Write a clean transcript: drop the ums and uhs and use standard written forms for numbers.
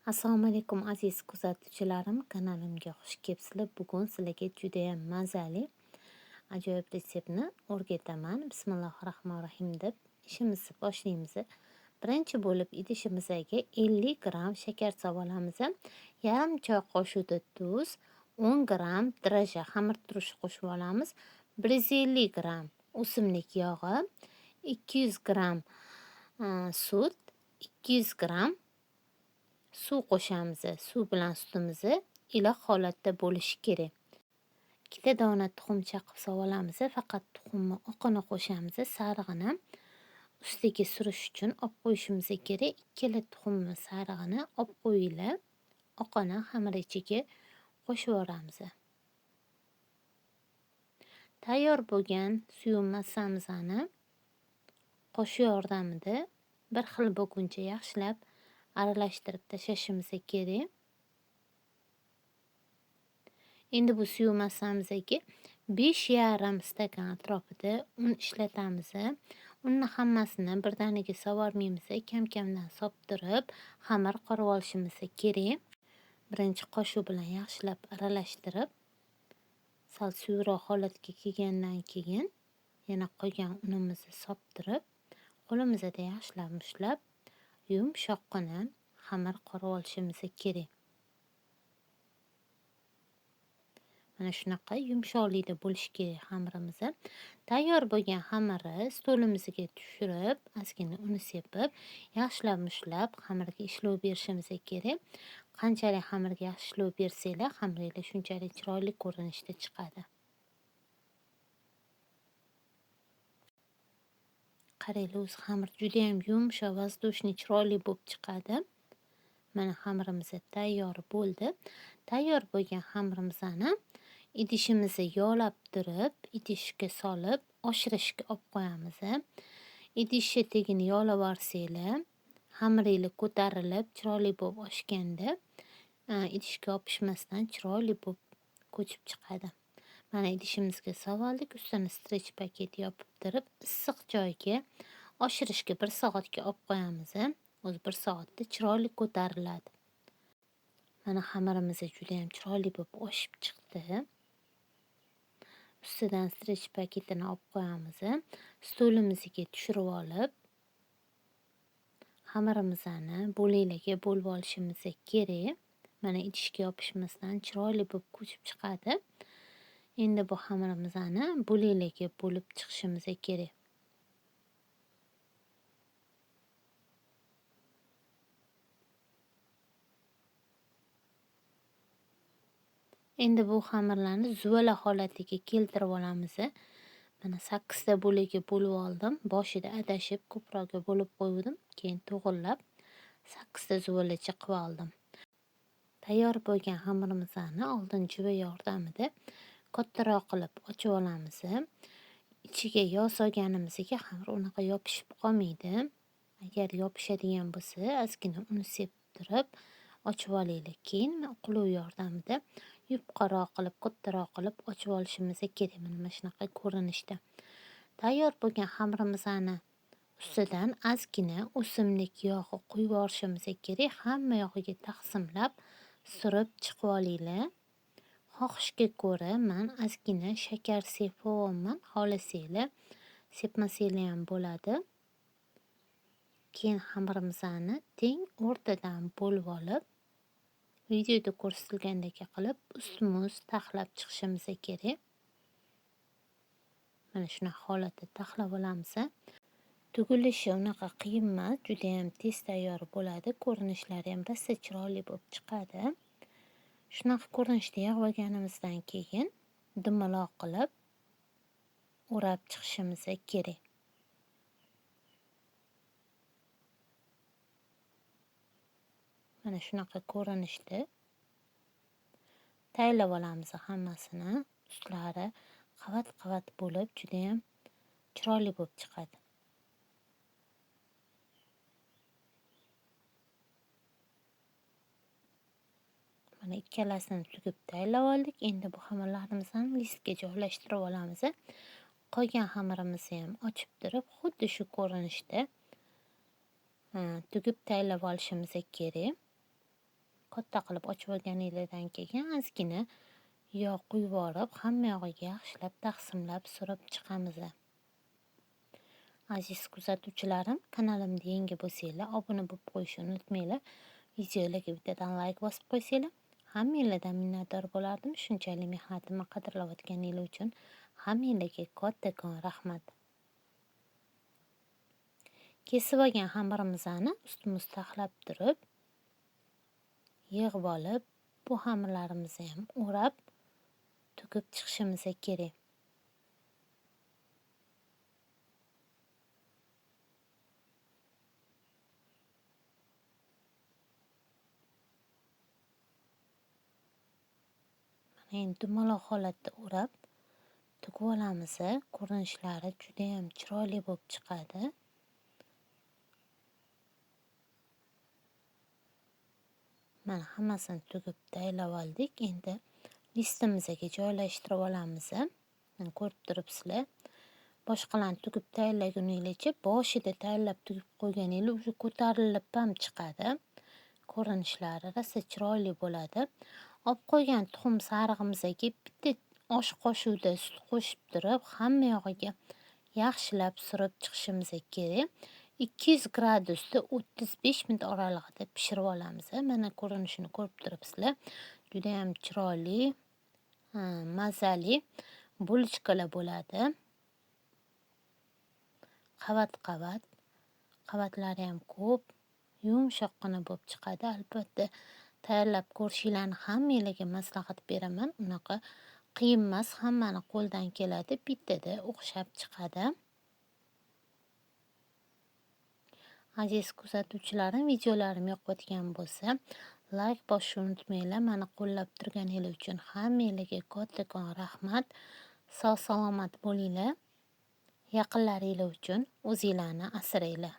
Assalomu alaykum aziz kuzatuvchilarim, kanalimga xush kelibsizlar. Bugun sizlarga juda ham mazali, ajoyib retseptni o'rgataman. Bismillahirrohmanirrohim deb ishimizni boshlaymiz. Birinchi bo'lib idishimizga 50 gram shakar solib olamiz. Yarim choy qoshiqda tuz, 10 gram draja xamirturush qo'shib olamiz. 150 gram o'simlik yog'i, 200 gram sut, 200 gram suv qo'shamiz. Suv bilan sutimiz iliq holatda bo'lishi kerak. Ikkita dona tuxum chaqib solib olamiz. Faqat tuxumni oqini qo'shamiz. Sarig'ini ustiga surish uchun olib qo'yishimiz kerak. Ikkala tuxumni sarig'ini olib qo'yinglar. Oqini xamir ichiga qo'shib yuboramiz. Tayyor bo'lgan suv massamizni qoshiq yordamida bir xil bo'lguncha yaxshilab aralashtirib tashlashimiz kerak. Endi bu suv massamizga 5,5 stakan atrofida un ishlatamiz. Unni hammasini birdaniga sovurmaymiz, kam-kamdan soptirib, xamir qorib olishimiz kerak. Birinchi qoshiq bilan yaxshilab aralashtirib, sal suvroq holatga kelgandan keyin yana qolgan unimizni soptirib, qo'limizda yaxshilab mushlab, yumshoqqina xamir qorib olishimiz kerak. Mana shunaqa yumshoqlikda bo'lishi kerak xamirimiz. Tayyor bo'lgan xamirni stolimizga tushirib, ozgina uni sepib, yaxshilab mushlab, xamirga ishlov berishimiz kerak. Qanchalik xamirga yaxshi ishlov bersanglar, xamiringlar shunchalik chiroyli ko'rinishda chiqadi. Qaranglar, o'zi xamir juda ham yumshoq, vazdushniy, chiroyli bo'lib chiqadi. Mana xamirimiz tayyor bo'ldi. Tayyor bo'lgan xamirimizni idishimizni yog'lab turib, idishga solib, oshirishga olib qo'yamiz. Idishni tagini yog'lab olsanglar, xamiringlar ko'tarilib, chiroyli bo'lib oshganda, idishga yopishmasdan chiroyli bo'lib ko'chib chiqadi. Mana idishimizga solib oldik, ustini strech paket yopib turib, issiq joyga oshirishga 1 soatga olib qo'yamiz. O'zi 1 soatda chiroyli ko'tariladi. Mana xamirimiz juda ham chiroyli bo'lib oshib chiqdi. Ustidan strech paketini olib qo'yamiz. Stolimizga tushirib olib, xamirimizni bo'laklarga bo'lib olishimiz kerak. Mana idishga yopishmasdan chiroyli bo'lib ko'chib chiqadi. Endi bu xamirimizni bo'laklarga bo'lib chiqishimiz kerak. Endi bu xamirlarni zuvala holatiga keltirib olamiz. Mana 8 ta bo'lakga bo'lib oldim. Boshida adashib ko'proqga bo'lib qo'ydim, keyin to'g'irlab 8 ta zuvalacha qilib oldim. Tayyor bo'lgan xamirimizni oldin juva yordamida kattaroq qilib ochib olamiz. Ichiga yog' solganimizga xamir unaqa yopishib qolmaydi. Agar yopishadigan bo'lsa, ozgina uni septirib ochib olinglar. Keyin quloq yordamida yupqaroq qilib, kattaroq qilib ochib olishimiz kerak. Mana shunaqa ko'rinishda. Tayyor bo'lgan xamirimizni ustidan ozgina o'simlik yog'i quyib yuborishimiz kerak. Hamma yog'iga taqsimlab surib chiqib olinglar. Xohishga ko'ra men ozgina shakar sepyapman, xohlasanglar sepmasanglar ham bo'ladi. Keyin xamirimizni teng o'rtadan bo'lib olib, videoda ko'rsatilgandek qilib ustma-ust taxlab chiqishimiz kerak. Mana shunaqa holatda taxlab olamiz. Tugilishi unaqa qiyin emas, juda ham tez tayyor bo'ladi. Ko'rinishlari ham rosa chiroyli bo'lib chiqadi. Shunaqa ko'rinishda yig'ib olganimizdan keyin dumaloq qilib o'rab chiqishimiz kerak. Mana shunaqa ko'rinishda tayyorlab olamiz hammasini. Ustlari qavat-qavat bo'lib, juda ham chiroyli bo'lib chiqadi. Mana ikkalasini tugib tayyorlab oldik. Endi bu xamirlarimizni listga joylashtirib olamiz. Qolgan xamirimizni ham ochib turib, xuddi shu ko'rinishda tugib tayyorlab olishimiz kerak. katta qilib ochib olganinglardan keyin ozgina yog' quyib yuborib, hamma yog'iga yaxshilab taqsimlab surib chiqamiz. Aziz kuzatuvchilarim, kanalimga yangi bo'lsanglar, obuna bo'lib qo'yishni unutmanglar. Videolarga bittadan like bosib qo'ysanglar, hammanglardan minnatdor bo'lardim. Shunchalik mehnatimni qadrlayotganinglar uchun hammanglarga kattakon rahmat. Kesib olgan xamirimizni ustimiz taxlab turib, yig'ib olib, bu xamirlarimizni ham o'rab, to'kib chiqishimiz kerak. Endi dumaloq holatda o'rab, to'kib olamiz. Ko'rinishlari juda ham chiroyli bo'lib chiqadi. Mana hammasini to'kib tayyorlab oldik. Endi listimizga joylashtirib olamiz. Mana ko'rib turibsizlar. Boshqalarni to'kib tayyorlaguningizcha boshida tayyorlab to'kib qo'yganinglar уже ko'tarilib ham chiqadi. Ko'rinishlari rosa chiroyli bo'ladi. Olib qo'ygan tuxum sarig'imizga bitta osh qoshiqda sut qo'shib turib, hamma yog'iga yaxshilab surib chiqishimiz kerak. 200 gradusda 35 minut oralig'ida pishirib olamiz. Mana ko'rinishini ko'rib turibsizlar. Juda ham chiroyli, mazali bulochkalar bo'ladi. Qavat-qavat. Qavatlari ham ko'p, yumshoqqina bo'lib chiqadi. Albatta, tayyorlab ko'rishinglarni hammanglarga maslahat beraman. Unaqa qiyin emas, hammani qo'ldan keladi, bittada o'xshab chiqadi. Aziz kuzatuvchilarim, videolarim yoqayotgan bo'lsa, like bosishni unutmanglar. Meni qo'llab turganingiz uchun hammanglarga kattakon rahmat. Sog' salomat bo'linglar. Yaqinlaringlar uchun o'zinglarni asranglar.